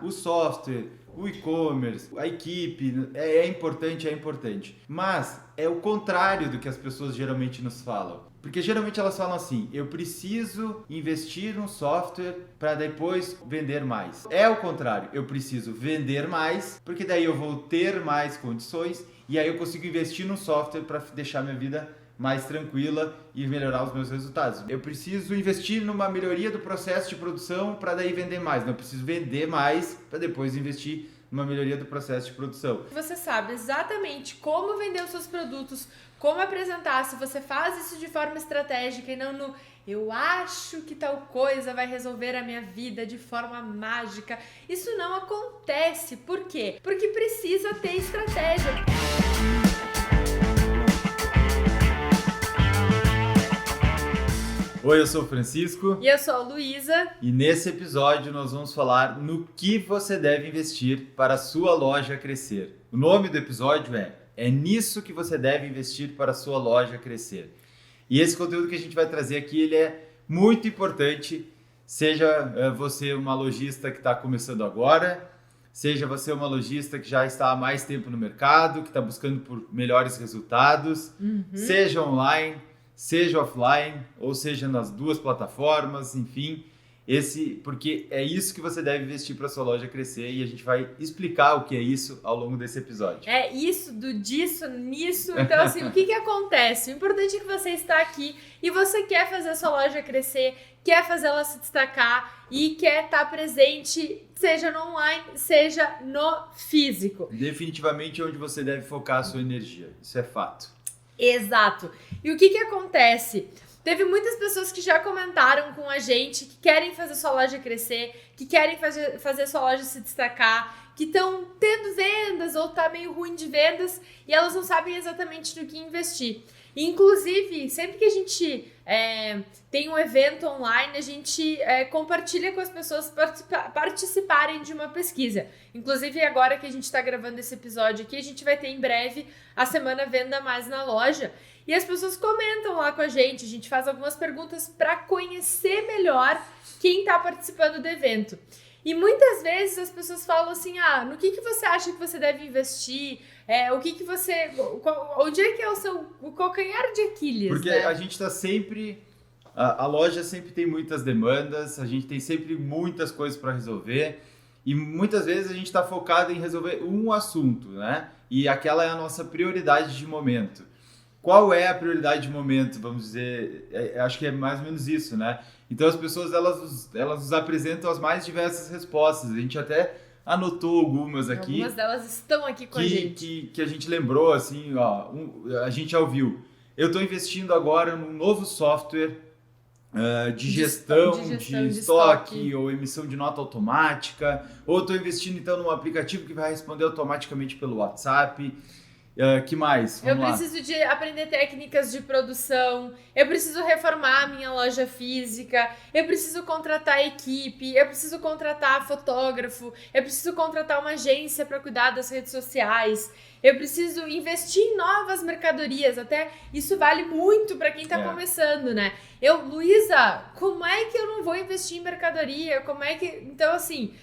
O software, o e-commerce, a equipe, é importante. Mas é o contrário do que as pessoas geralmente nos falam. Porque geralmente elas falam assim, eu preciso investir no software para depois vender mais. É o contrário, eu preciso vender mais, porque daí eu vou ter mais condições e aí eu consigo investir no software para deixar minha vida mais tranquila e melhorar os meus resultados. Eu preciso investir numa melhoria do processo de produção para daí vender mais. Não, eu preciso vender mais para depois investir numa melhoria do processo de produção. Você sabe exatamente como vender os seus produtos, como apresentar, se você faz isso de forma estratégica e não no eu acho que tal coisa vai resolver a minha vida de forma mágica. Isso não acontece. Por quê? Porque precisa ter estratégia. Oi, eu sou o Francisco. E eu sou a Luísa. E nesse episódio nós vamos falar no que você deve investir para a sua loja crescer. O nome do episódio é nisso que você deve investir para a sua loja crescer. E esse conteúdo que a gente vai trazer aqui, ele é muito importante, seja você uma lojista que está começando agora, seja você uma lojista que já está há mais tempo no mercado, que está buscando por melhores resultados, seja online, seja offline, ou seja nas duas plataformas, enfim, porque é isso que você deve investir para sua loja crescer e a gente vai explicar o que é isso ao longo desse episódio. É isso, disso, nisso. Então, assim, o que acontece? O importante é que você está aqui e você quer fazer a sua loja crescer, quer fazer ela se destacar e quer estar presente, seja no online, seja no físico. Definitivamente onde você deve focar a sua energia, isso é fato. Exato. E o que acontece? Teve muitas pessoas que já comentaram com a gente que querem fazer sua loja crescer, que querem fazer sua loja se destacar, que estão tendo vendas ou tá meio ruim de vendas e elas não sabem exatamente no que investir. Inclusive, sempre que a gente tem um evento online, a gente compartilha com as pessoas participarem de uma pesquisa. Inclusive, agora que a gente está gravando esse episódio aqui, a gente vai ter em breve a semana Venda Mais na Loja. E as pessoas comentam lá com a gente faz algumas perguntas para conhecer melhor quem está participando do evento. E muitas vezes as pessoas falam assim, no que você acha que você deve investir? Onde é que é o calcanhar de Aquiles? Porque a gente está sempre, a loja sempre tem muitas demandas, a gente tem sempre muitas coisas para resolver e muitas vezes a gente está focado em resolver um assunto, né? E aquela é a nossa prioridade de momento. Qual é a prioridade de momento? Vamos dizer, acho que é mais ou menos isso, né? Então as pessoas elas nos apresentam as mais diversas respostas. A gente até anotou algumas aqui. Algumas delas estão aqui com a gente. Que a gente lembrou, assim, a gente já ouviu. Eu estou investindo agora num novo software de gestão de estoque ou emissão de nota automática. Ou estou investindo então num aplicativo que vai responder automaticamente pelo WhatsApp. Que mais? Eu preciso de aprender técnicas de produção, eu preciso reformar a minha loja física, eu preciso contratar equipe, eu preciso contratar fotógrafo, eu preciso contratar uma agência para cuidar das redes sociais, eu preciso investir em novas mercadorias, até isso vale muito para quem está começando, né? Luísa, como é que eu não vou investir em mercadoria? Então, assim,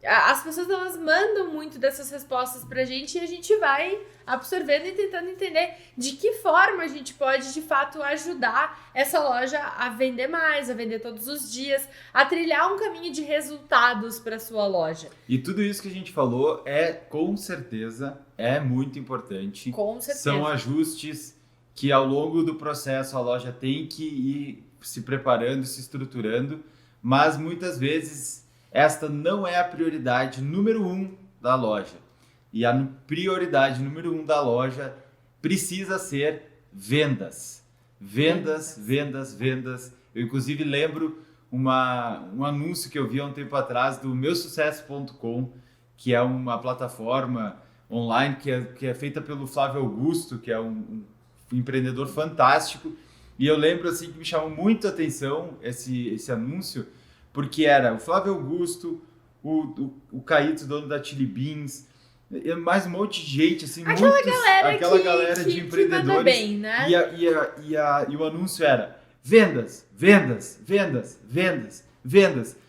as pessoas elas mandam muito dessas respostas pra gente e a gente vai absorvendo e tentando entender de que forma a gente pode de fato ajudar essa loja a vender mais, a vender todos os dias, a trilhar um caminho de resultados para sua loja. E tudo isso que a gente falou com certeza muito importante. Com certeza. São ajustes que ao longo do processo a loja tem que ir se preparando, se estruturando, mas muitas vezes esta não é a prioridade número 1 da loja. E a prioridade número 1 da loja precisa ser vendas. Vendas. Eu, inclusive, lembro um anúncio que eu vi há um tempo atrás do meusucesso.com, que é uma plataforma online que é feita pelo Flávio Augusto, que é um empreendedor fantástico. E eu lembro assim, que me chamou muito a atenção esse anúncio, porque era o Flávio Augusto, o Caíto, dono da Chili Beans, mais um monte de gente, assim, aquela galera de empreendedores. Que manda bem, né? E o anúncio era vendas.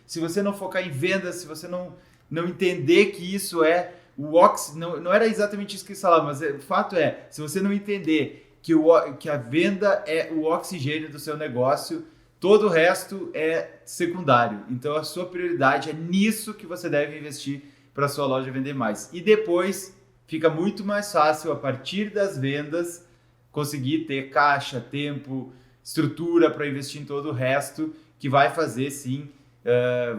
Se você não focar em vendas, se você não não entender que isso é o oxigênio, não era exatamente isso que eles falavam, mas o fato é, se você não entender que a venda é o oxigênio do seu negócio, todo o resto é secundário. Então a sua prioridade é nisso que você deve investir para a sua loja vender mais. E depois fica muito mais fácil, a partir das vendas, conseguir ter caixa, tempo, estrutura para investir em todo o resto, que vai fazer sim,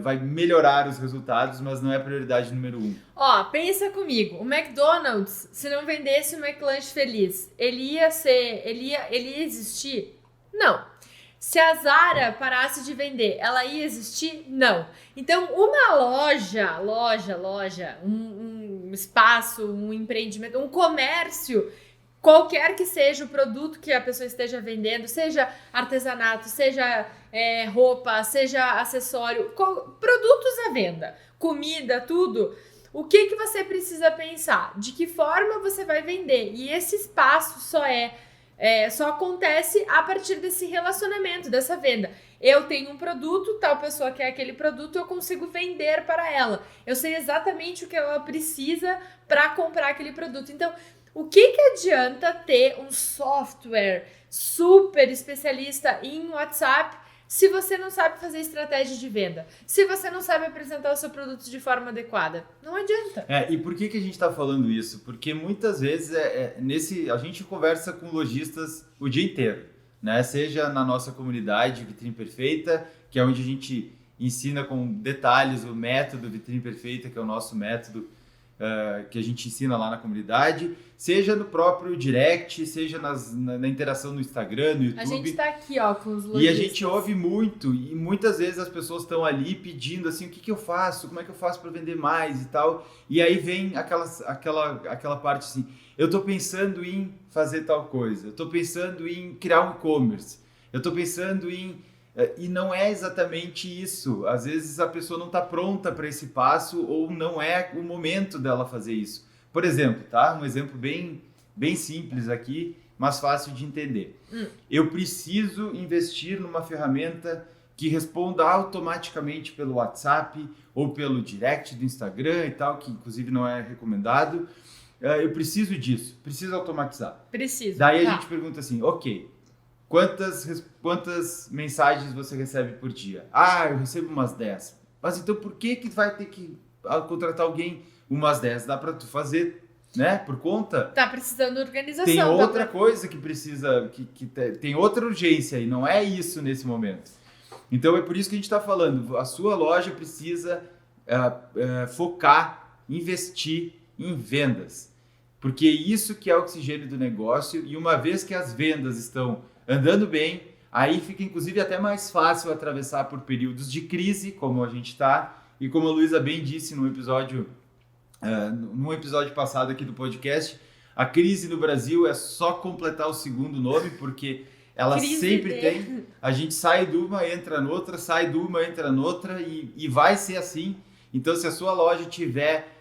vai melhorar os resultados, mas não é a prioridade número 1. Ó, pensa comigo, o McDonald's, se não vendesse o McLanche Feliz, ele ia existir? Não. Se a Zara parasse de vender, ela ia existir? Não. Então, uma loja, um espaço, um empreendimento, um comércio, qualquer que seja o produto que a pessoa esteja vendendo, seja artesanato, seja roupa, seja acessório, produtos à venda, comida, tudo. O que você precisa pensar? De que forma você vai vender? E esse espaço só acontece a partir desse relacionamento, dessa venda. Eu tenho um produto, tal pessoa quer aquele produto, eu consigo vender para ela. Eu sei exatamente o que ela precisa para comprar aquele produto. Então, o que adianta ter um software super especialista em WhatsApp se você não sabe fazer estratégia de venda? Se você não sabe apresentar o seu produto de forma adequada? Não adianta. E por que a gente está falando isso? Porque muitas vezes a gente conversa com lojistas o dia inteiro, né? Seja na nossa comunidade Vitrine Perfeita, que é onde a gente ensina com detalhes o método Vitrine Perfeita, que é o nosso método que a gente ensina lá na comunidade, seja no próprio direct, seja na interação no Instagram, no YouTube. A gente tá aqui, ó, com os lojistas. E a gente ouve muito, e muitas vezes as pessoas estão ali pedindo assim, o que eu faço, como é que eu faço para vender mais e tal, e aí vem aquela parte assim, eu tô pensando em fazer tal coisa, eu tô pensando em criar um e-commerce, eu tô pensando em... E não é exatamente isso. Às vezes a pessoa não está pronta para esse passo ou não é o momento dela fazer isso. Por exemplo, tá? Um exemplo bem simples aqui, mas fácil de entender. Eu preciso investir numa ferramenta que responda automaticamente pelo WhatsApp ou pelo direct do Instagram e tal, que inclusive não é recomendado. Eu preciso disso, preciso automatizar. Preciso. Daí a gente pergunta assim, ok, quantas mensagens você recebe por dia? Eu recebo umas 10. Mas então por que vai ter que contratar alguém umas 10? Dá para tu fazer, né, por conta? Tá precisando de organização. Tem outra coisa que precisa, tem outra urgência e não é isso nesse momento. Então é por isso que a gente está falando, a sua loja precisa focar, investir em vendas. Porque isso que é o oxigênio do negócio, e uma vez que as vendas estão andando bem, aí fica inclusive até mais fácil atravessar por períodos de crise, como a gente está, e como a Luísa bem disse num episódio passado aqui do podcast, a crise no Brasil é só completar o segundo nome, porque ela crise sempre tem, a gente sai de uma, entra noutra, sai de uma, entra noutra, e vai ser assim. Então se a sua loja tiver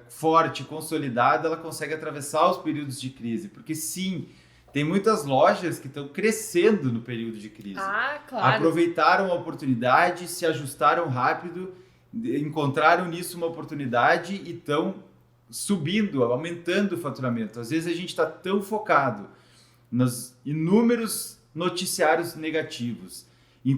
forte, consolidada, ela consegue atravessar os períodos de crise, porque sim, tem muitas lojas que estão crescendo no período de crise. Claro. Aproveitaram a oportunidade, se ajustaram rápido, encontraram nisso uma oportunidade e estão subindo, aumentando o faturamento. Às vezes a gente está tão focado nos inúmeros noticiários negativos, em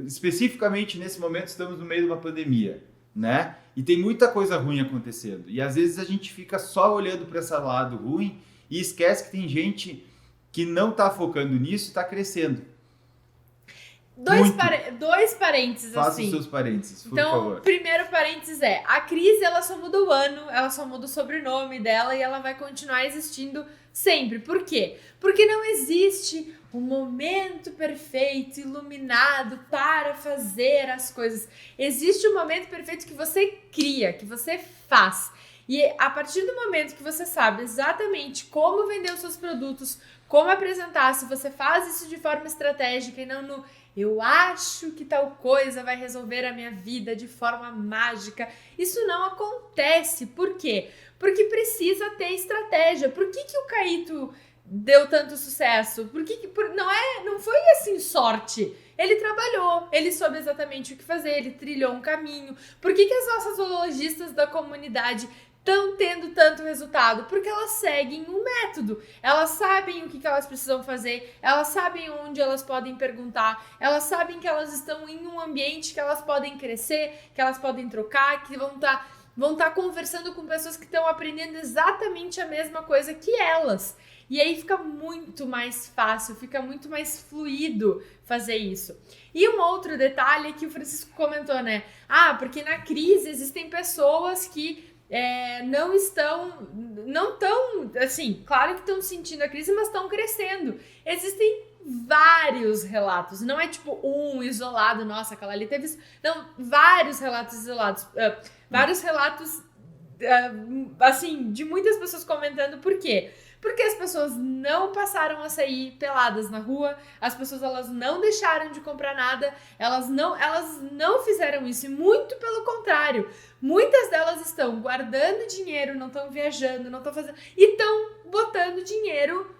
especificamente nesse momento estamos no meio de uma pandemia, né? E tem muita coisa ruim acontecendo. E às vezes a gente fica só olhando para esse lado ruim e esquece que tem gente que não está focando nisso e está crescendo. Dois parênteses. Faça os seus parênteses, por favor. Então, primeiro parênteses a crise ela só muda o ano, ela só muda o sobrenome dela e ela vai continuar existindo sempre. Por quê? Porque não existe um momento perfeito, iluminado para fazer as coisas. Existe um momento perfeito que você cria, que você faz. E a partir do momento que você sabe exatamente como vender os seus produtos, como apresentar, se você faz isso de forma estratégica e não no eu acho que tal coisa vai resolver a minha vida de forma mágica, isso não acontece. Por quê? Porque precisa ter estratégia. Por que o Caíto deu tanto sucesso? Não foi assim sorte. Ele trabalhou, ele soube exatamente o que fazer, ele trilhou um caminho. Por que as nossas zoologistas da comunidade estão tendo tanto resultado? Porque elas seguem um método, elas sabem o que elas precisam fazer, elas sabem onde elas podem perguntar, elas sabem que elas estão em um ambiente que elas podem crescer, que elas podem trocar, que vão estar conversando com pessoas que estão aprendendo exatamente a mesma coisa que elas. E aí fica muito mais fácil, fica muito mais fluido fazer isso. E um outro detalhe que o Francisco comentou, né? Porque na crise existem pessoas que não estão, assim, claro que estão sentindo a crise, mas estão crescendo. Existem vários relatos, não é tipo um isolado, nossa, aquela ali teve isso. Não, vários relatos isolados, vários relatos, assim, de muitas pessoas comentando. Por quê? Porque as pessoas não passaram a sair peladas na rua, as pessoas elas não deixaram de comprar nada, elas não fizeram isso, e muito pelo contrário, muitas delas estão guardando dinheiro, não estão viajando, não estão fazendo, e estão botando dinheiro,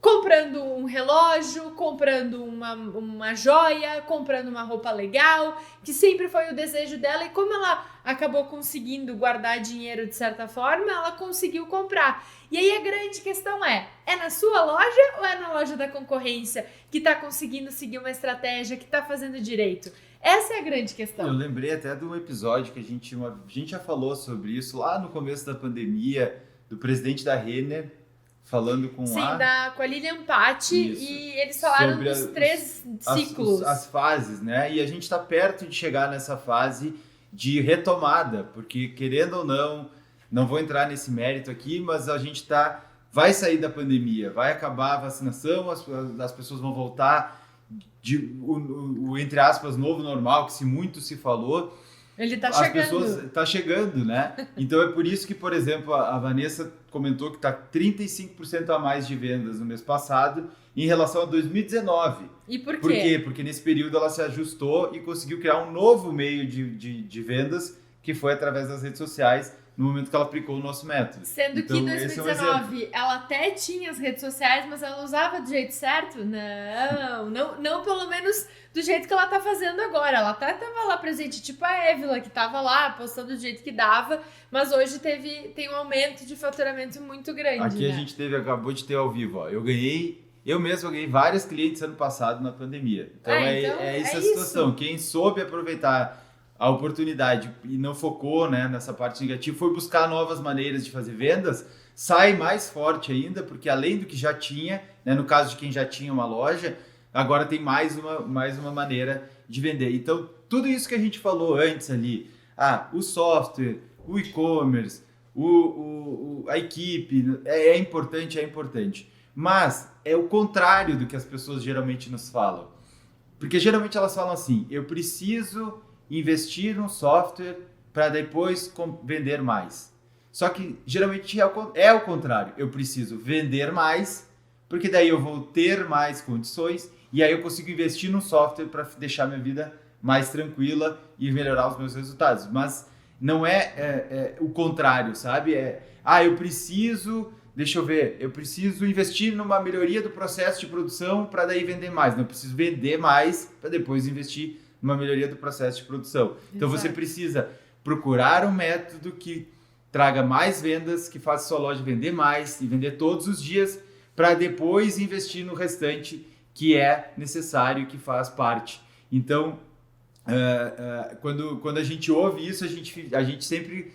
comprando um relógio, comprando uma joia, comprando uma roupa legal, que sempre foi o desejo dela, e como ela acabou conseguindo guardar dinheiro de certa forma, ela conseguiu comprar. E aí a grande questão é na sua loja ou é na loja da concorrência que tá conseguindo seguir uma estratégia, que tá fazendo direito? Essa é a grande questão. Eu lembrei até de um episódio que a gente já falou sobre isso lá no começo da pandemia, do presidente da Renner, falando com com a Lilian Patti, e eles falaram sobre dos 3 ciclos. As fases, né? E a gente está perto de chegar nessa fase de retomada, porque querendo ou não vou entrar nesse mérito aqui, mas a gente vai sair da pandemia, vai acabar a vacinação, as pessoas vão voltar o entre aspas, novo normal, que muito se falou. Ele tá chegando. As pessoas tá chegando, né? Então é por isso que, por exemplo, a Vanessa comentou que tá 35% a mais de vendas no mês passado em relação a 2019. E por quê? Por quê? Porque nesse período ela se ajustou e conseguiu criar um novo meio de vendas, que foi através das redes sociais, no momento que ela aplicou o nosso método. Sendo que em 2019 ela até tinha as redes sociais, mas ela usava do jeito certo? Não pelo menos do jeito que ela tá fazendo agora. Ela até tava lá presente, tipo a Évila, que tava lá postando do jeito que dava, mas hoje tem um aumento de faturamento muito grande. Aqui, né? A gente acabou de ter ao vivo, ó. Eu mesmo ganhei vários clientes ano passado na pandemia. Então é essa a situação. Isso. Quem soube aproveitar a oportunidade e não focou, né, nessa parte negativa, foi buscar novas maneiras de fazer vendas, sai mais forte ainda, porque além do que já tinha, né, no caso de quem já tinha uma loja, agora tem mais uma maneira de vender. Então, tudo isso que a gente falou antes ali, o software, o e-commerce, a equipe, é importante. Mas é o contrário do que as pessoas geralmente nos falam. Porque geralmente elas falam assim, eu preciso investir num software para depois vender mais. Só que geralmente é o contrário. Eu preciso vender mais, porque daí eu vou ter mais condições e aí eu consigo investir num software para deixar minha vida mais tranquila e melhorar os meus resultados. Mas não é o contrário, sabe? Eu preciso investir numa melhoria do processo de produção para daí vender mais. Não, eu preciso vender mais para depois investir numa melhoria do processo de produção. Exato. Então você precisa procurar um método que traga mais vendas, que faça sua loja vender mais e vender todos os dias, para depois investir no restante que é necessário, que faz parte. Então, quando a gente ouve isso, a gente sempre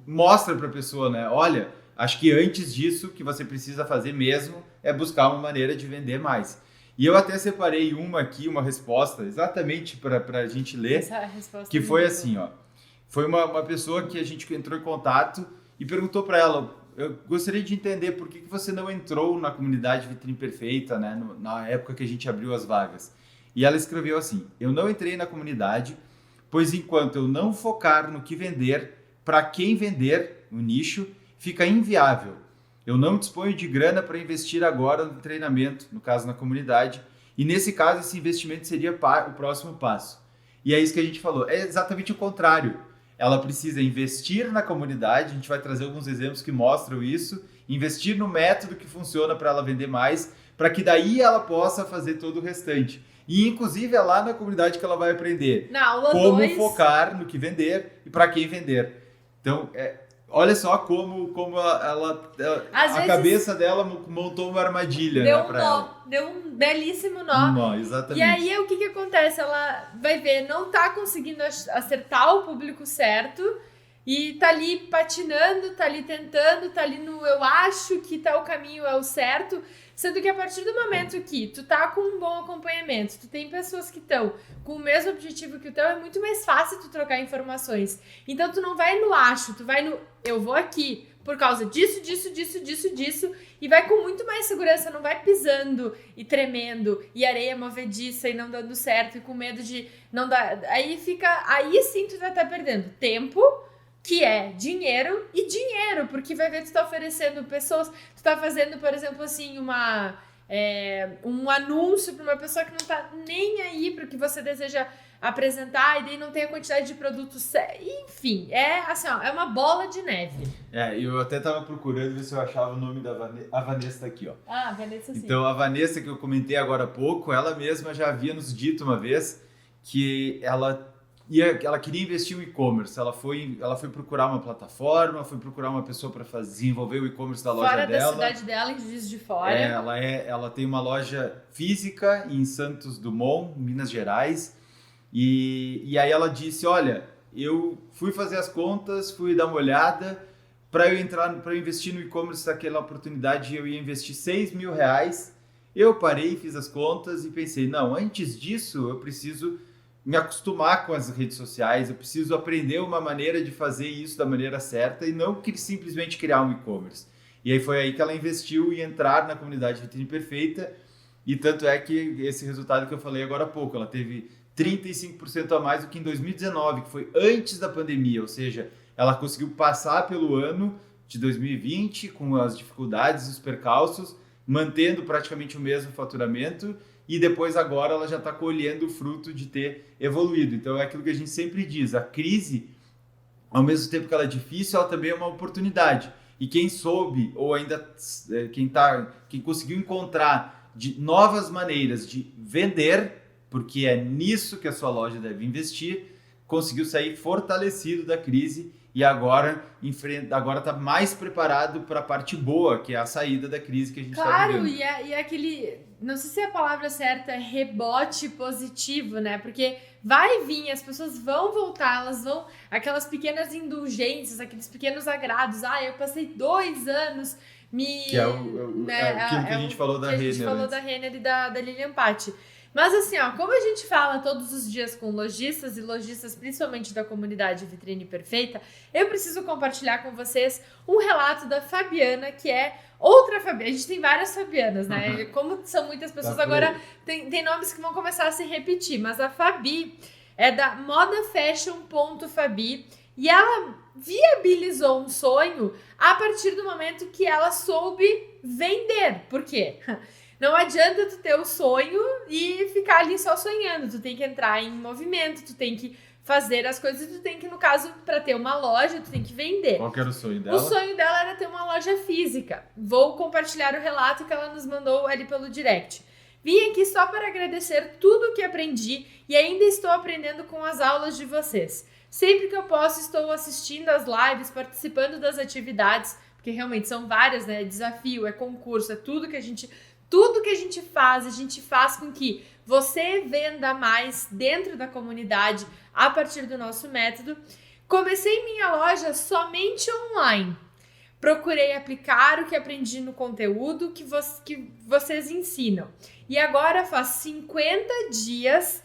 mostra para a pessoa, né? Olha, acho que antes disso, o que você precisa fazer mesmo é buscar uma maneira de vender mais. E eu até separei uma resposta, exatamente para a gente ler, que foi assim, ó. Foi uma pessoa que a gente entrou em contato e perguntou para ela, eu gostaria de entender por que você não entrou na comunidade Vitrine Perfeita, né, na época que a gente abriu as vagas. E ela escreveu assim, eu não entrei na comunidade, pois enquanto eu não focar no que vender, para quem vender, no nicho, fica inviável. Eu não disponho de grana para investir agora no treinamento, no caso na comunidade, e nesse caso esse investimento seria o próximo passo. E é isso que a gente falou, é exatamente o contrário. Ela precisa investir na comunidade, a gente vai trazer alguns exemplos que mostram isso, investir no método que funciona para ela vender mais, para que daí ela possa fazer todo o restante. E inclusive é lá na comunidade que ela vai aprender como focar no que vender e para quem vender. Então, olha só como a cabeça dela montou uma armadilha. Deu um nó, deu um belíssimo nó. Um nó, exatamente. E aí o que acontece? Ela vai ver, não tá conseguindo acertar o público certo e tá ali patinando, tá ali tentando, tá ali no eu acho que tal caminho é o certo. Sendo que a partir do momento que tu tá com um bom acompanhamento, tu tem pessoas que estão com o mesmo objetivo que o teu, é muito mais fácil tu trocar informações. Então tu não vai no acho, tu vai no eu vou aqui por causa disso, e vai com muito mais segurança, não vai pisando e tremendo, e areia movediça e não dando certo, e com medo de não dar. Aí sim tu vai estar perdendo tempo, que é dinheiro, porque vai ver que tu tá oferecendo pessoas, tu tá fazendo, por exemplo, assim, um anúncio para uma pessoa que não tá nem aí para o que você deseja apresentar, e daí não tem a quantidade de produtos, enfim, é uma bola de neve. Eu até tava procurando ver se eu achava o nome da a Vanessa tá aqui, ó. Ah, Vanessa, sim. Então, a Vanessa, que eu comentei agora há pouco, ela mesma já havia nos dito uma vez que ela queria investir em e-commerce. Ela foi procurar uma plataforma, foi procurar uma pessoa para desenvolver o e-commerce da loja dela. Fora da cidade dela, em Juiz de Fora. Ela tem uma loja física em Santos Dumont, Minas Gerais. E aí ela disse, olha, eu fui fazer as contas, fui dar uma olhada, para eu investir no e-commerce daquela oportunidade, eu ia investir R$6.000. Eu parei, fiz as contas e pensei, não, antes disso eu preciso me acostumar com as redes sociais, eu preciso aprender uma maneira de fazer isso da maneira certa e não simplesmente criar um e-commerce. E aí foi aí que ela investiu em entrar na comunidade Vitrine Perfeita, e tanto é que esse resultado que eu falei agora há pouco, ela teve 35% a mais do que em 2019, que foi antes da pandemia, ou seja, ela conseguiu passar pelo ano de 2020 com as dificuldades e os percalços, mantendo praticamente o mesmo faturamento, e depois agora ela já está colhendo o fruto de ter evoluído. Então é aquilo que a gente sempre diz, a crise, ao mesmo tempo que ela é difícil, ela também é uma oportunidade. E quem soube, ou ainda quem conseguiu encontrar novas maneiras de vender, porque é nisso que a sua loja deve investir, conseguiu sair fortalecido da crise e agora está mais preparado para a parte boa, que é a saída da crise que a gente está vivendo. Claro, e aquele, não sei se a palavra certa é rebote positivo, né? Porque vai vir, as pessoas vão voltar, elas vão, aquelas pequenas indulgências, aqueles pequenos agrados. Eu passei 2 anos que é aquilo que a gente falou da Renner. A gente falou da Renner e da Lilian Patti. Mas assim, como a gente fala todos os dias com lojistas e lojistas, principalmente da comunidade Vitrine Perfeita, eu preciso compartilhar com vocês um relato da Fabiana, que é outra Fabiana. A gente tem várias Fabianas, né? Como são muitas pessoas, agora tem nomes que vão começar a se repetir, mas a Fabi é da modafashion.fabi e ela viabilizou um sonho a partir do momento que ela soube vender. Por quê? Não adianta tu ter o sonho e ficar ali só sonhando. Tu tem que entrar em movimento, tu tem que fazer as coisas, tu tem que, no caso, para ter uma loja, tu tem que vender. Qual que era o sonho dela? O sonho dela era ter uma loja física. Vou compartilhar o relato que ela nos mandou ali pelo direct. Vim aqui só para agradecer tudo o que aprendi e ainda estou aprendendo com as aulas de vocês. Sempre que eu posso, estou assistindo as lives, participando das atividades, porque realmente são várias, né? É desafio, é concurso, é tudo que a gente faz, a gente faz com que você venda mais dentro da comunidade a partir do nosso método. Comecei minha loja somente online. Procurei aplicar o que aprendi no conteúdo que vocês ensinam. E agora faz 50 dias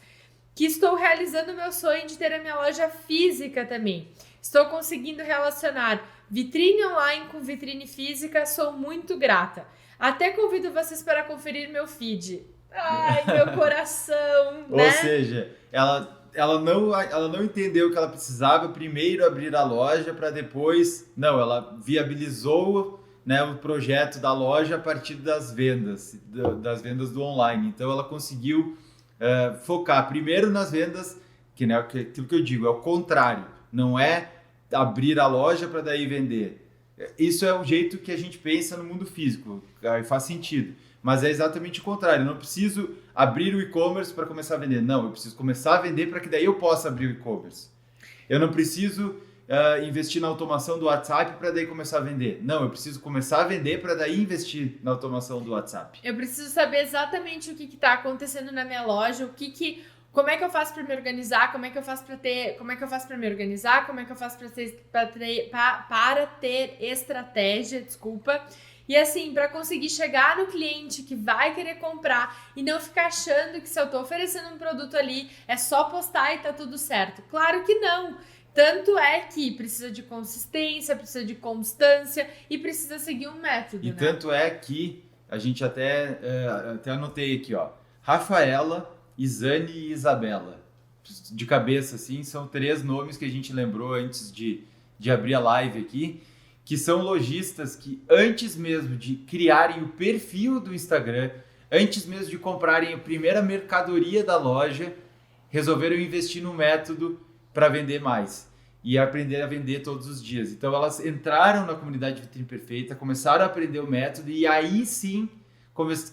que estou realizando o meu sonho de ter a minha loja física também. Estou conseguindo relacionar vitrine online com vitrine física, sou muito grata. Até convido vocês para conferir meu feed. Ai, meu coração, né? Ou seja, ela não entendeu que ela precisava primeiro abrir a loja para depois... Não, ela viabilizou, né, o projeto da loja a partir das vendas do online. Então, ela conseguiu focar primeiro nas vendas, que é aquilo que eu digo, é o contrário. Não é abrir a loja para daí vender. isso é o jeito que a gente pensa no mundo físico, faz sentido. Mas é exatamente o contrário. Eu não preciso abrir o e-commerce para começar a vender. Não, eu preciso começar a vender para que daí eu possa abrir o e-commerce. Eu não preciso investir na automação do WhatsApp para daí começar a vender. Não, eu preciso começar a vender para daí investir na automação do WhatsApp. Eu preciso saber exatamente o que está acontecendo na minha loja, como é que eu faço para me organizar, como é que eu faço para me organizar, como é que eu faço para ter estratégia, desculpa. E assim, para conseguir chegar no cliente que vai querer comprar e não ficar achando que se eu tô oferecendo um produto ali, é só postar e tá tudo certo. Claro que não. Tanto é que precisa de consistência, precisa de constância e precisa seguir um método, E né? tanto é que a gente até anotei aqui, ó. Rafaela, Isane e Isabela. De cabeça, assim, são 3 nomes que a gente lembrou antes de abrir a live aqui, que são lojistas que antes mesmo de criarem o perfil do Instagram, antes mesmo de comprarem a primeira mercadoria da loja, resolveram investir num método para vender mais e aprender a vender todos os dias. Então elas entraram na comunidade Vitrine Perfeita, começaram a aprender o método e aí sim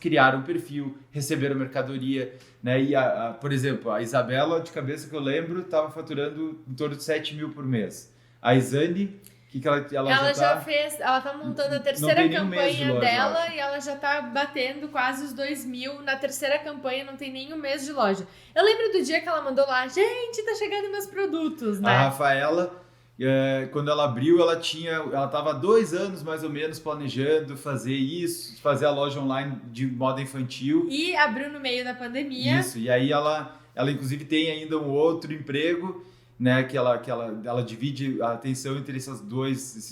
criaram um perfil, receberam mercadoria, né? E por exemplo, a Isabela, de cabeça que eu lembro, estava faturando em torno de 7 mil por mês. A Isane, ela tá montando a terceira campanha loja, dela e ela já tá batendo quase os 2.000 na terceira campanha, não tem nem um mês de loja. Eu lembro do dia que ela mandou lá, gente, tá chegando meus produtos, né? A Rafaela, quando ela abriu, ela tava há 2 anos mais ou menos planejando fazer isso, fazer a loja online de moda infantil. E abriu no meio da pandemia. Isso, e aí ela inclusive tem ainda um outro emprego, né, que ela divide a atenção entre esses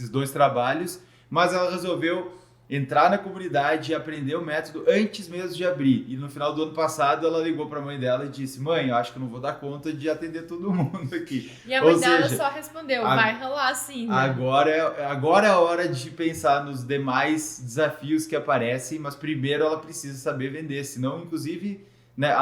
dois trabalhos, mas ela resolveu entrar na comunidade e aprender o método antes mesmo de abrir. E no final do ano passado ela ligou para a mãe dela e disse: mãe, eu acho que eu não vou dar conta de atender todo mundo aqui. E a mãe dela só respondeu: vai rolar sim. Né? Agora é a hora de pensar nos demais desafios que aparecem, mas primeiro ela precisa saber vender, senão inclusive, né,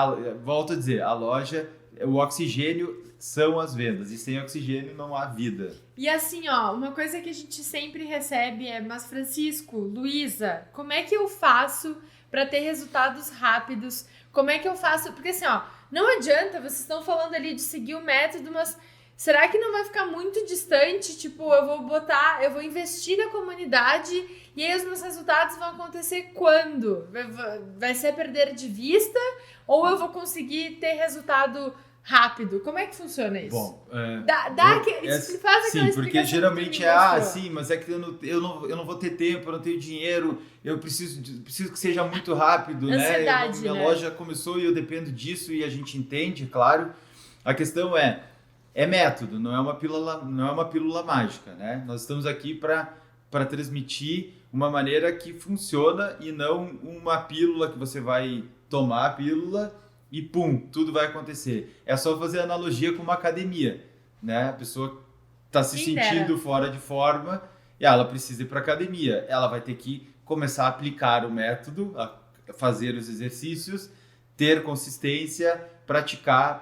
volto a dizer, a loja, o oxigênio são as vendas, e sem oxigênio não há vida. E assim, ó, uma coisa que a gente sempre recebe é: mas Francisco, Luísa, como é que eu faço para ter resultados rápidos? Como é que eu faço? Porque assim, ó, não adianta, vocês estão falando ali de seguir o método, mas será que não vai ficar muito distante? Tipo, eu vou investir na comunidade e aí os meus resultados vão acontecer quando? Vai ser perder de vista ou eu vou conseguir ter resultado rápido? Como é que funciona isso? Bom, faz aquela sim, porque geralmente sim, mas é que eu não vou ter tempo, eu não tenho dinheiro, eu preciso que seja muito rápido, ansiedade, né? Minha loja começou e eu dependo disso e a gente entende, claro. A questão é método, não é uma pílula mágica, né? Nós estamos aqui para transmitir uma maneira que funciona e não uma pílula que você vai tomar a pílula e pum, tudo vai acontecer. É só fazer analogia com uma academia, né? A pessoa está se sentindo fora de forma e ela precisa ir para academia. Ela vai ter que começar a aplicar o método, a fazer os exercícios, ter consistência, praticar.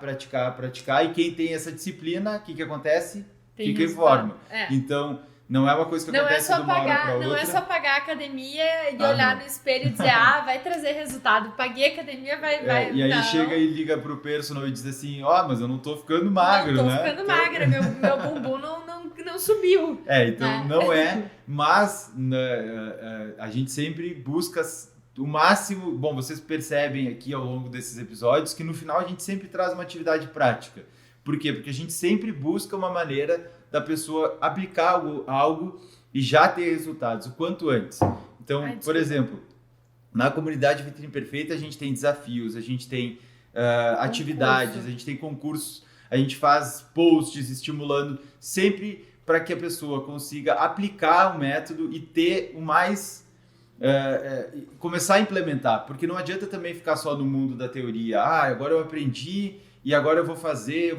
E quem tem essa disciplina, o que acontece? Fica em forma. Então, não é uma coisa que acontece de uma hora para outra. Não é só pagar a academia e olhar no espelho e dizer, vai trazer resultado. Paguei a academia, vai. E aí chega e liga pro personal e diz assim, mas eu não tô ficando magro, né? Não tô ficando magra, meu bumbum não subiu. Então não é, mas a gente sempre busca o máximo. Bom, vocês percebem aqui ao longo desses episódios que no final a gente sempre traz uma atividade prática. Por quê? Porque a gente sempre busca uma maneira da pessoa aplicar algo e já ter resultados o quanto antes. Então, por exemplo, na comunidade Vitrine Perfeita a gente tem desafios, a gente tem atividades, a gente tem concursos, a gente faz posts estimulando sempre para que a pessoa consiga aplicar o método e ter o mais... começar a implementar, porque não adianta também ficar só no mundo da teoria. Agora eu aprendi e agora eu vou fazer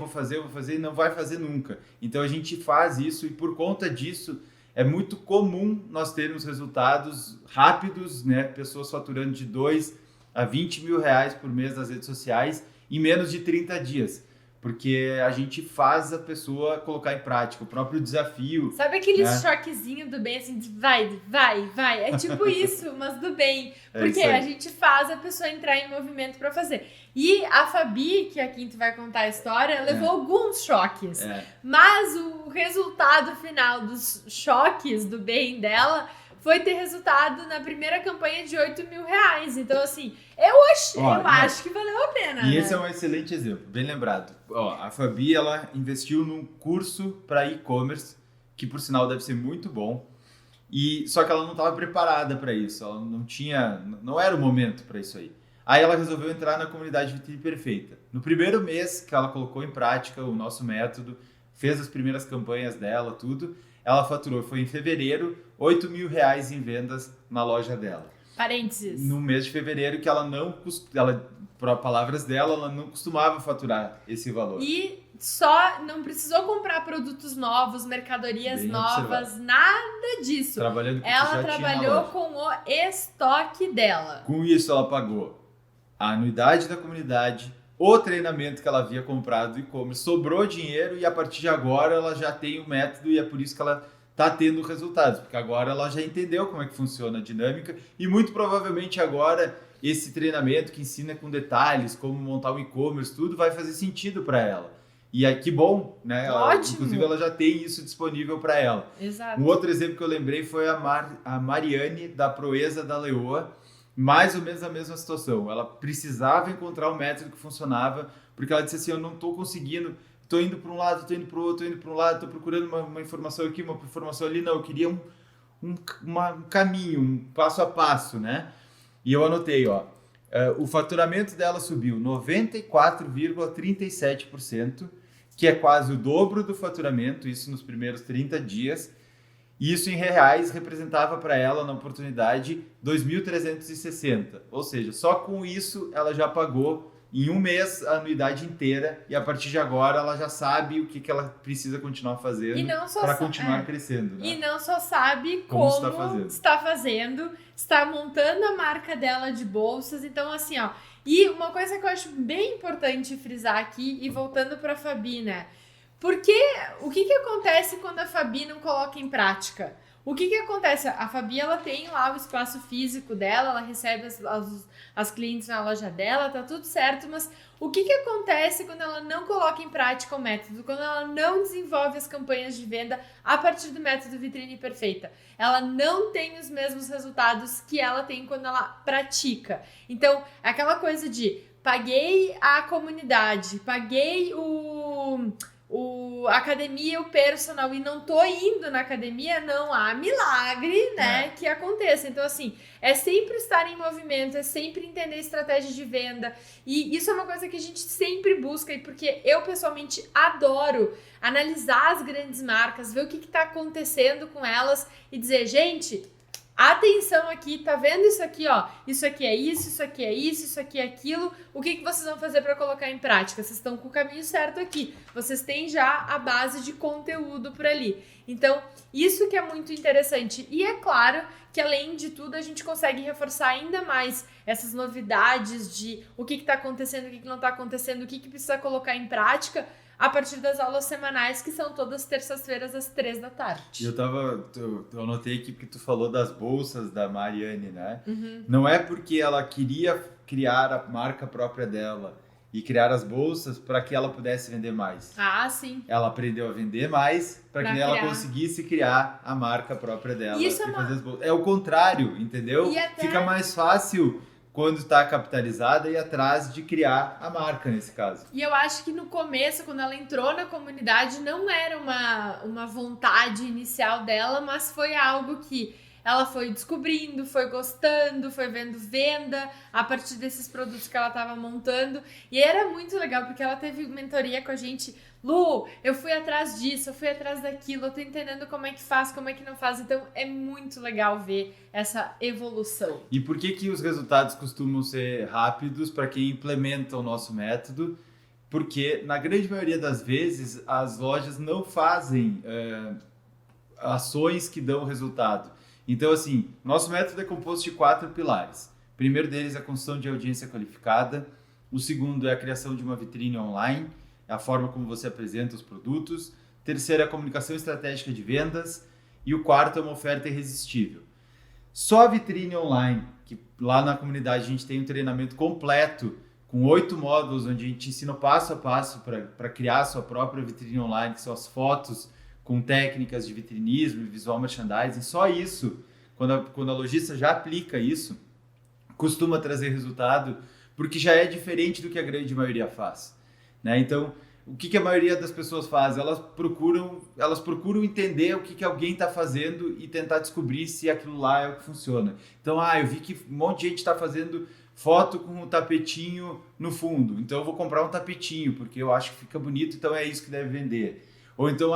e não vai fazer nunca. Então a gente faz isso e por conta disso é muito comum nós termos resultados rápidos, né? Pessoas faturando de 2 a 20 mil reais por mês nas redes sociais em menos de 30 dias. porque a gente faz a pessoa colocar em prática o próprio desafio. Sabe aquele né? choquezinho do bem, assim, de vai, vai, vai? É tipo isso, mas do bem. É Porque isso aí. a gente faz a pessoa entrar em movimento pra fazer. E a Fabi, que é quem tu vai contar a história, levou alguns choques. Mas o resultado final dos choques do bem dela foi ter resultado na primeira campanha de R$8.000. Então, assim, eu acho que valeu a pena. E né? esse é um excelente exemplo, bem lembrado. A Fabi, ela investiu num curso para e-commerce, que por sinal deve ser muito bom, só que ela não estava preparada para isso, ela não era o momento para isso aí. Aí ela resolveu entrar na comunidade Vitrine Perfeita. No primeiro mês que ela colocou em prática o nosso método, fez as primeiras campanhas dela, tudo, ela faturou, foi em fevereiro, R$8.000 em vendas na loja dela. Parênteses. No mês de fevereiro, que para palavras dela, ela não costumava faturar esse valor. E só não precisou comprar produtos novos, mercadorias Bem novas, observado. nada disso. Trabalhando com o que Ela já tinha na trabalhou loja. com o estoque dela. Com isso, ela pagou a anuidade da comunidade, o treinamento que ela havia comprado do e-commerce, sobrou dinheiro e a partir de agora ela já tem o método e é por isso que ela está tendo resultados, porque agora ela já entendeu como é que funciona a dinâmica e muito provavelmente agora esse treinamento que ensina com detalhes como montar um e-commerce, tudo vai fazer sentido para ela. E aí, que bom, né? Ótimo. Inclusive ela já tem isso disponível para ela. Exato. Um outro exemplo que eu lembrei foi a Mariane da Proeza da Leoa, mais ou menos a mesma situação. Ela precisava encontrar um método que funcionava, porque ela disse assim, eu não estou conseguindo, estou indo para um lado, estou indo para o outro, estou indo para um lado, estou procurando uma informação aqui, uma informação ali, não, eu queria um caminho, um passo a passo, né? E eu anotei, o faturamento dela subiu 94,37%, que é quase o dobro do faturamento, isso nos primeiros 30 dias. E isso em reais representava para ela, na oportunidade, 2.360. Ou seja, só com isso ela já pagou em um mês a anuidade inteira e a partir de agora ela já sabe o que ela precisa continuar fazendo para continuar crescendo. Né? E não só sabe como está fazendo, está montando a marca dela de bolsas. Então, assim, E uma coisa que eu acho bem importante frisar aqui, e voltando para a Fabi, né? Porque o que acontece quando a Fabi não coloca em prática? O que acontece? A Fabi, ela tem lá o espaço físico dela, ela recebe as clientes na loja dela, tá tudo certo, mas o que acontece quando ela não coloca em prática o método? Quando ela não desenvolve as campanhas de venda a partir do método Vitrine Perfeita? Ela não tem os mesmos resultados que ela tem quando ela pratica. Então, aquela coisa de paguei a comunidade, paguei a academia, o personal e não tô indo na academia, não há milagre, né, que aconteça. Então, assim, é sempre estar em movimento, é sempre entender estratégia de venda e isso é uma coisa que a gente sempre busca e porque eu, pessoalmente, adoro analisar as grandes marcas, ver o que tá acontecendo com elas e dizer, gente... Atenção aqui, tá vendo isso aqui, Isso aqui é isso aqui é isso aqui é aquilo. O que vocês vão fazer para colocar em prática? Vocês estão com o caminho certo aqui. Vocês têm já a base de conteúdo por ali. Então, isso que é muito interessante. E é claro que, além de tudo, a gente consegue reforçar ainda mais essas novidades de o que está acontecendo, o que não está acontecendo, o que precisa colocar em prática a partir das aulas semanais, que são todas terças-feiras às 3 da tarde. Eu anotei aqui porque tu falou das bolsas da Mariane, né? Uhum. Não é porque ela queria criar a marca própria dela e criar as bolsas para que ela pudesse vender mais. Ah, sim. Ela aprendeu a vender mais para que ela conseguisse criar a marca própria dela. Isso fazer as bolsas. É o contrário, entendeu? Fica mais fácil... quando está capitalizada e atrás de criar a marca, nesse caso. E eu acho que no começo, quando ela entrou na comunidade, não era uma vontade inicial dela, mas foi algo que ela foi descobrindo, foi gostando, foi vendo venda a partir desses produtos que ela estava montando. E era muito legal, porque ela teve mentoria com a gente. Lu, eu fui atrás disso, eu fui atrás daquilo, eu tô entendendo como é que faz, como é que não faz. Então, é muito legal ver essa evolução. E por que os resultados costumam ser rápidos para quem implementa o nosso método? Porque, na grande maioria das vezes, as lojas não fazem ações que dão resultado. Então, assim, nosso método é composto de 4 pilares. O primeiro deles é a construção de audiência qualificada. O segundo é a criação de uma vitrine online. é a forma como você apresenta os produtos. Terceiro é a comunicação estratégica de vendas. E o quarto é uma oferta irresistível. Só a vitrine online, que lá na comunidade a gente tem um treinamento completo com 8 módulos, onde a gente ensina passo a passo para criar a sua própria vitrine online, que são as fotos com técnicas de vitrinismo e visual merchandising. Só isso, quando a lojista já aplica isso, costuma trazer resultado, porque já é diferente do que a grande maioria faz, né? Então, o que a maioria das pessoas faz? Elas procuram entender o que alguém está fazendo e tentar descobrir se aquilo lá é o que funciona. Então, eu vi que um monte de gente está fazendo foto com um tapetinho no fundo, então eu vou comprar um tapetinho, porque eu acho que fica bonito, então é isso que deve vender. Ou então,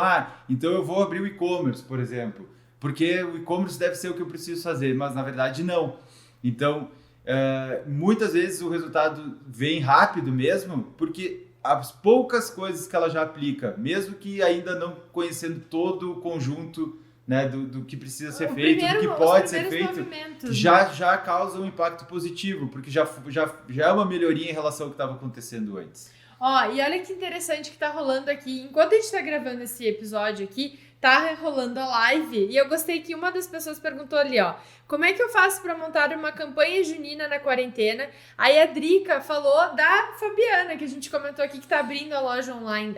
então eu vou abrir o e-commerce, por exemplo, porque o e-commerce deve ser o que eu preciso fazer, mas na verdade não. Então, muitas vezes o resultado vem rápido mesmo, porque as poucas coisas que ela já aplica, mesmo que ainda não conhecendo todo o conjunto, né, do que precisa ser feito, do que pode ser feito, já causa um impacto positivo, porque já é uma melhoria em relação ao que estava acontecendo antes. E olha que interessante que tá rolando aqui. Enquanto a gente tá gravando esse episódio aqui, tá rolando a live. E eu gostei que uma das pessoas perguntou ali, como é que eu faço para montar uma campanha junina na quarentena? Aí a Drica falou da Fabiana, que a gente comentou aqui, que tá abrindo a loja online,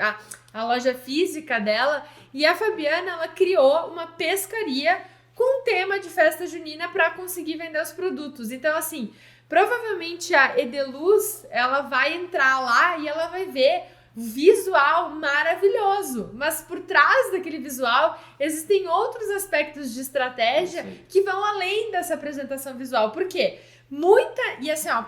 a loja física dela. E a Fabiana, ela criou uma pescaria com tema de festa junina para conseguir vender os produtos. Então, assim, provavelmente a Edeluz, ela vai entrar lá e ela vai ver visual maravilhoso, mas por trás daquele visual existem outros aspectos de estratégia que vão além dessa apresentação visual. Por quê?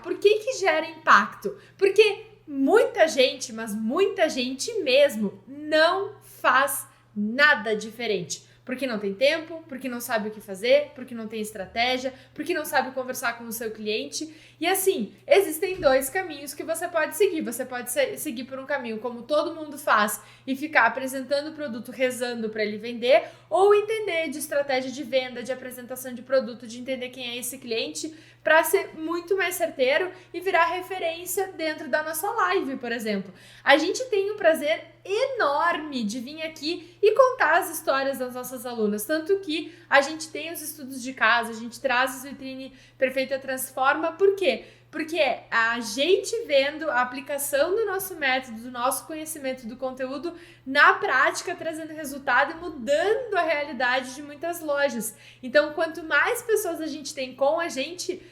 Por que gera impacto? Porque muita gente, mas muita gente mesmo, não faz nada diferente. Porque não tem tempo, porque não sabe o que fazer, porque não tem estratégia, porque não sabe conversar com o seu cliente. E assim, existem 2 caminhos que você pode seguir. Você pode seguir por um caminho como todo mundo faz e ficar apresentando o produto, rezando para ele vender, ou entender de estratégia de venda, de apresentação de produto, de entender quem é esse cliente, para ser muito mais certeiro e virar referência dentro da nossa live, por exemplo. A gente tem um prazer enorme de vir aqui e contar as histórias das nossas alunas, tanto que a gente tem os estudos de caso, a gente traz os Vitrine Perfeita Transforma. Por quê? Porque a gente vendo a aplicação do nosso método, do nosso conhecimento do conteúdo na prática, trazendo resultado e mudando a realidade de muitas lojas. Então, quanto mais pessoas a gente tem com a gente,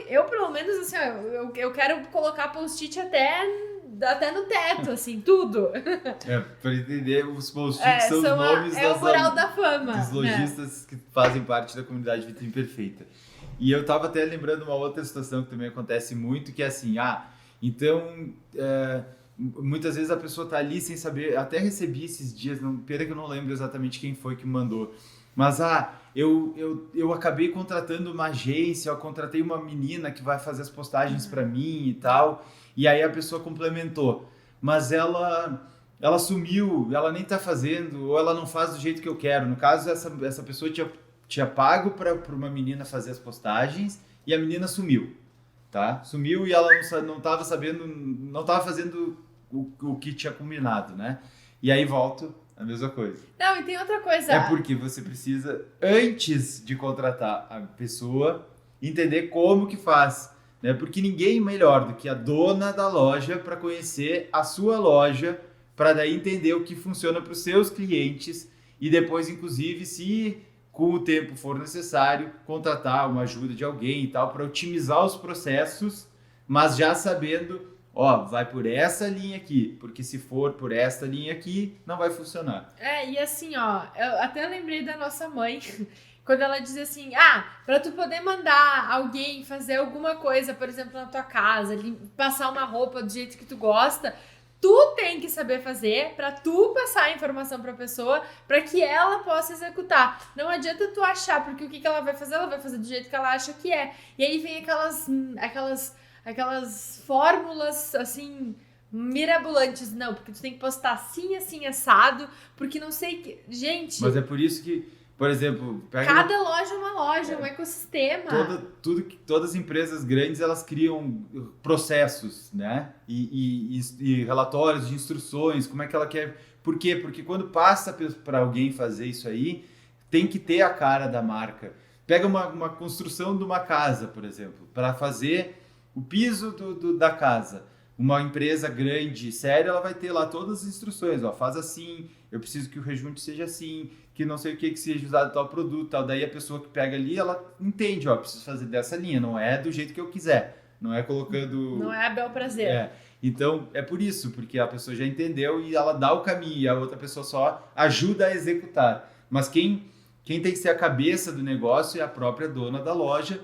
eu pelo menos assim, eu quero colocar post-it até no teto, assim, tudo. Para entender, os post-its são os nomes o mural da fama, dos lojistas que fazem parte da comunidade Vitrine Perfeita. E eu tava até lembrando uma outra situação que também acontece muito, que é assim, muitas vezes a pessoa tá ali sem saber, até recebi esses dias, pena que eu não lembro exatamente quem foi que mandou, mas eu acabei contratando uma agência, eu contratei uma menina que vai fazer as postagens para mim e tal, e aí a pessoa complementou, mas ela sumiu, ela nem tá fazendo, ou ela não faz do jeito que eu quero. No caso, essa pessoa tinha pago para uma menina fazer as postagens e a menina sumiu, tá? Sumiu e ela não estava sabendo, não estava fazendo o que tinha combinado, né? E aí volto a mesma coisa. Não, e tem outra coisa. É porque você precisa, antes de contratar a pessoa, entender como que faz, né? Porque ninguém melhor do que a dona da loja para conhecer a sua loja, para daí entender o que funciona para os seus clientes e depois, inclusive, se com o tempo for necessário, contratar uma ajuda de alguém e tal, para otimizar os processos, mas já sabendo, vai por essa linha aqui, porque se for por esta linha aqui, não vai funcionar. E assim, eu até lembrei da nossa mãe, quando ela dizia assim, para tu poder mandar alguém fazer alguma coisa, por exemplo, na tua casa, passar uma roupa do jeito que tu gosta, tu tem que saber fazer para tu passar a informação para a pessoa para que ela possa executar. Não adianta tu achar, porque o que ela vai fazer? Ela vai fazer do jeito que ela acha que é. E aí vem aquelas fórmulas, assim, mirabolantes. Não, porque tu tem que postar assim, assim, assado, porque não sei que... Gente... Mas é por isso que Por exemplo, cada loja é uma loja, um ecossistema. Todas as empresas grandes, elas criam processos, né? E relatórios de instruções, como é que ela quer... Por quê? Porque quando passa para alguém fazer isso aí, tem que ter a cara da marca. Pega uma construção de uma casa, por exemplo, para fazer o piso da casa. Uma empresa grande, séria, ela vai ter lá todas as instruções. Ó, faz assim, eu preciso que o rejunte seja assim, que não sei o que seja usado tal produto, tal. Daí a pessoa que pega ali, ela entende, ó, preciso fazer dessa linha, não é do jeito que eu quiser. Não é colocando... Não é a bel prazer. Então, é por isso, porque a pessoa já entendeu e ela dá o caminho, e a outra pessoa só ajuda a executar. Mas quem tem que ser a cabeça do negócio é a própria dona da loja,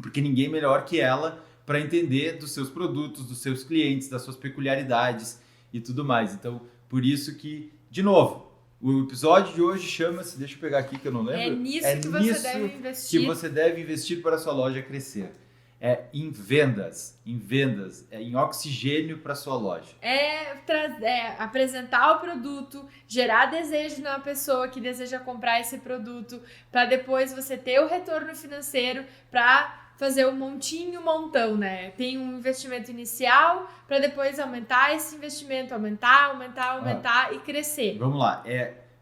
porque ninguém melhor que ela para entender dos seus produtos, dos seus clientes, das suas peculiaridades e tudo mais. Então, por isso que, de novo, o episódio de hoje chama-se, deixa eu pegar aqui que eu não lembro. É nisso que você deve investir. Que você deve investir para a sua loja crescer. É em vendas, é em oxigênio para a sua loja. É apresentar o produto, gerar desejo na pessoa que deseja comprar esse produto, para depois você ter o retorno financeiro para fazer um montão, né? Tem um investimento inicial para depois aumentar esse investimento, aumentar e crescer. Vamos lá,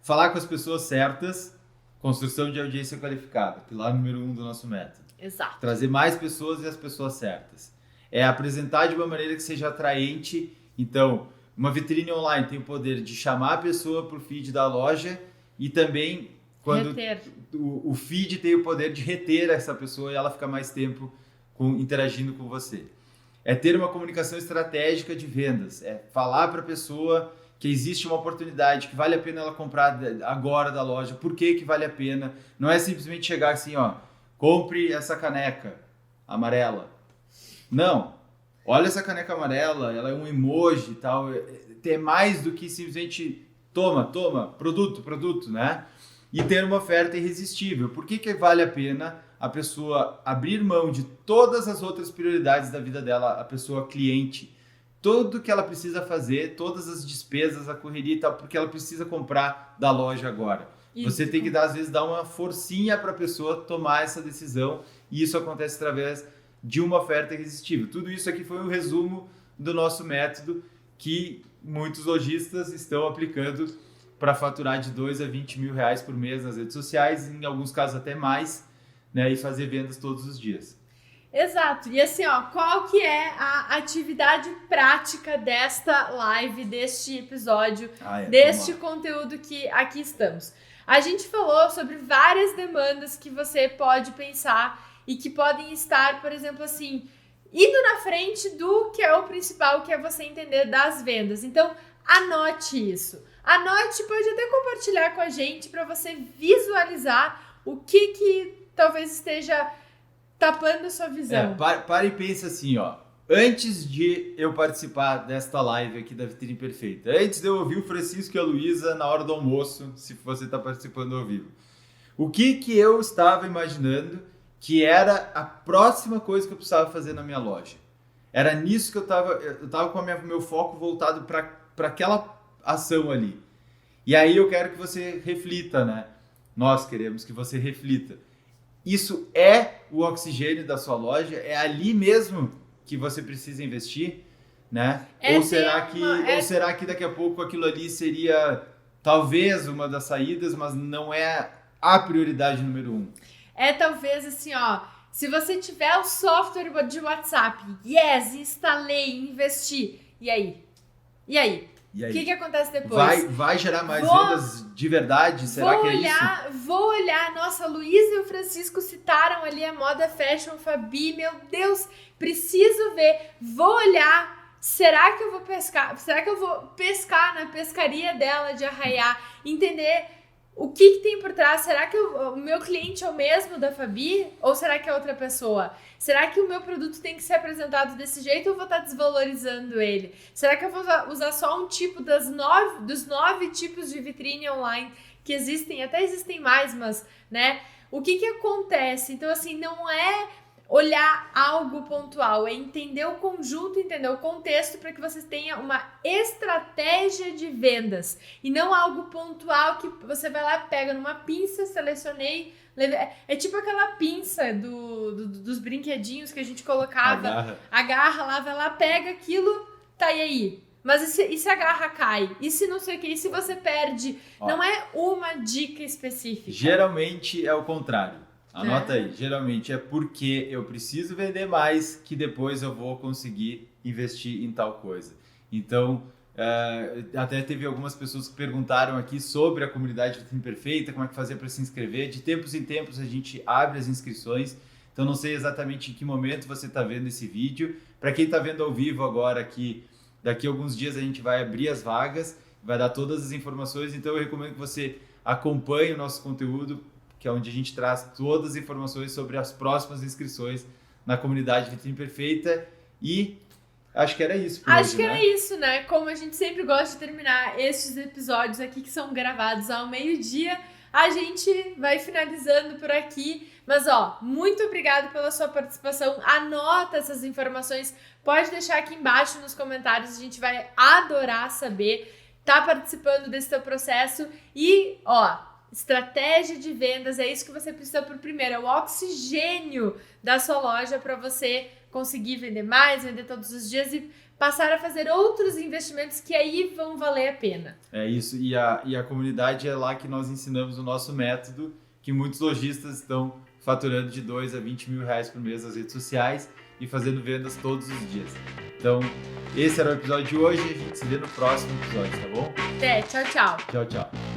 falar com as pessoas certas, construção de audiência qualificada, pilar número 1 do nosso método. Exato. Trazer mais pessoas e as pessoas certas. É apresentar de uma maneira que seja atraente. Então, uma vitrine online tem o poder de chamar a pessoa para o feed da loja e também quando o feed tem o poder de reter essa pessoa e ela fica mais tempo interagindo com você. É ter uma comunicação estratégica de vendas. É falar para a pessoa que existe uma oportunidade, que vale a pena ela comprar agora da loja. Por que vale a pena? Não é simplesmente chegar assim, ó, compre essa caneca amarela. Não. Olha essa caneca amarela, ela é um emoji e tal. É mais do que simplesmente toma, produto, né? E ter uma oferta irresistível. Por que vale a pena a pessoa abrir mão de todas as outras prioridades da vida dela, a pessoa cliente, tudo que ela precisa fazer, todas as despesas, a correria e tal, porque ela precisa comprar da loja agora. Isso. Você tem que, às vezes, dar uma forcinha para a pessoa tomar essa decisão, e isso acontece através de uma oferta irresistível. Tudo isso aqui foi um resumo do nosso método que muitos lojistas estão aplicando para faturar de 2 a 20 mil reais por mês nas redes sociais, em alguns casos até mais, né, e fazer vendas todos os dias. Exato. E assim, ó, qual que é a atividade prática desta live, deste episódio, deste conteúdo que aqui estamos? A gente falou sobre várias demandas que você pode pensar e que podem estar, por exemplo, assim, indo na frente do que é o principal, que é você entender das vendas. Então, anote isso. Anote, pode até compartilhar com a gente para você visualizar o que talvez esteja tapando a sua visão. Para e pensa assim, ó. Antes de eu participar desta live aqui da Vitrine Perfeita, antes de eu ouvir o Francisco e a Luísa na hora do almoço, se você está participando ao vivo, o que eu estava imaginando que era a próxima coisa que eu precisava fazer na minha loja? Era nisso que eu estava com o meu foco voltado para aquela ação ali. E aí eu quero que você reflita, né? Nós queremos que você reflita. Isso é o oxigênio da sua loja? É ali mesmo que você precisa investir, né? Ou será que daqui a pouco aquilo ali seria talvez uma das saídas, mas não é a prioridade número 1? É talvez assim, ó, se você tiver o software de WhatsApp, instalei, investi, e aí? O que acontece depois? Vai gerar mais vendas de verdade? Será que é isso? Vou olhar. Nossa, a Luísa e o Francisco citaram ali a moda fashion Fabi. Meu Deus, preciso ver. Vou olhar. Será que eu vou pescar? Será que eu vou pescar na pescaria dela de Arraiá? Entender o que tem por trás. Será que o meu cliente é o mesmo da Fabi? Ou será que é outra pessoa? Será que o meu produto tem que ser apresentado desse jeito ou eu vou estar desvalorizando ele? Será que eu vou usar só um tipo dos 9 tipos de vitrine online que existem? Até existem mais, mas, né? O que acontece? Então, assim, não é olhar algo pontual, é entender o conjunto, entender o contexto para que você tenha uma estratégia de vendas e não algo pontual que você vai lá, pega numa pinça, selecionei, é tipo aquela pinça dos brinquedinhos que a gente colocava, agarra lá, vai lá, pega aquilo, tá, e aí? Mas e se a garra cai? E se não sei o que? E se você perde? Não é uma dica específica. Geralmente é o contrário. Anota aí, geralmente é porque eu preciso vender mais que depois eu vou conseguir investir em tal coisa. Então, até teve algumas pessoas que perguntaram aqui sobre a comunidade Vitrine Perfeita, como é que fazer para se inscrever. De tempos em tempos a gente abre as inscrições, então não sei exatamente em que momento você está vendo esse vídeo. Para quem está vendo ao vivo agora aqui, daqui a alguns dias a gente vai abrir as vagas, vai dar todas as informações, então eu recomendo que você acompanhe o nosso conteúdo, que é onde a gente traz todas as informações sobre as próximas inscrições na comunidade Vitrine Perfeita. E acho que era isso por hoje, era isso, né? Como a gente sempre gosta de terminar esses episódios aqui que são gravados ao meio-dia, a gente vai finalizando por aqui. Mas, muito obrigado pela sua participação. Anota essas informações. Pode deixar aqui embaixo nos comentários. A gente vai adorar saber. Tá participando desse teu processo. E, estratégia de vendas, é isso que você precisa por primeiro, é o oxigênio da sua loja para você conseguir vender mais, vender todos os dias e passar a fazer outros investimentos que aí vão valer a pena. É isso, e a comunidade é lá que nós ensinamos o nosso método, que muitos lojistas estão faturando de 2 a 20 mil reais por mês nas redes sociais e fazendo vendas todos os dias. Então, esse era o episódio de hoje, a gente se vê no próximo episódio, tá bom? Até, tchau, tchau. Tchau, tchau.